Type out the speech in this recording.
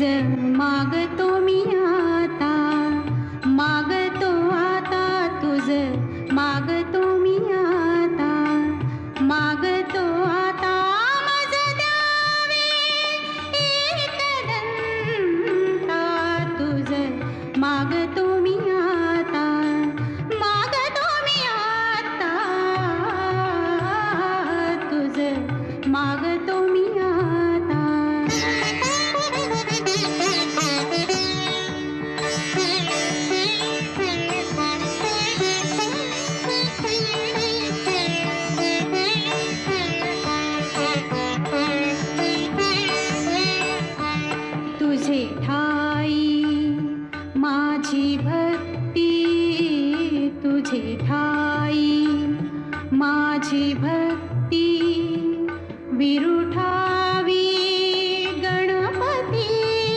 मागतो मी आता, मागतो आता तुझ, मागतो मी आता, मागतो आता मज द्यावे एकदंता तुझ, मागतो मी आता, मागतो मी आता तुझ, मागतो मी आता. तुझे ठाई माझी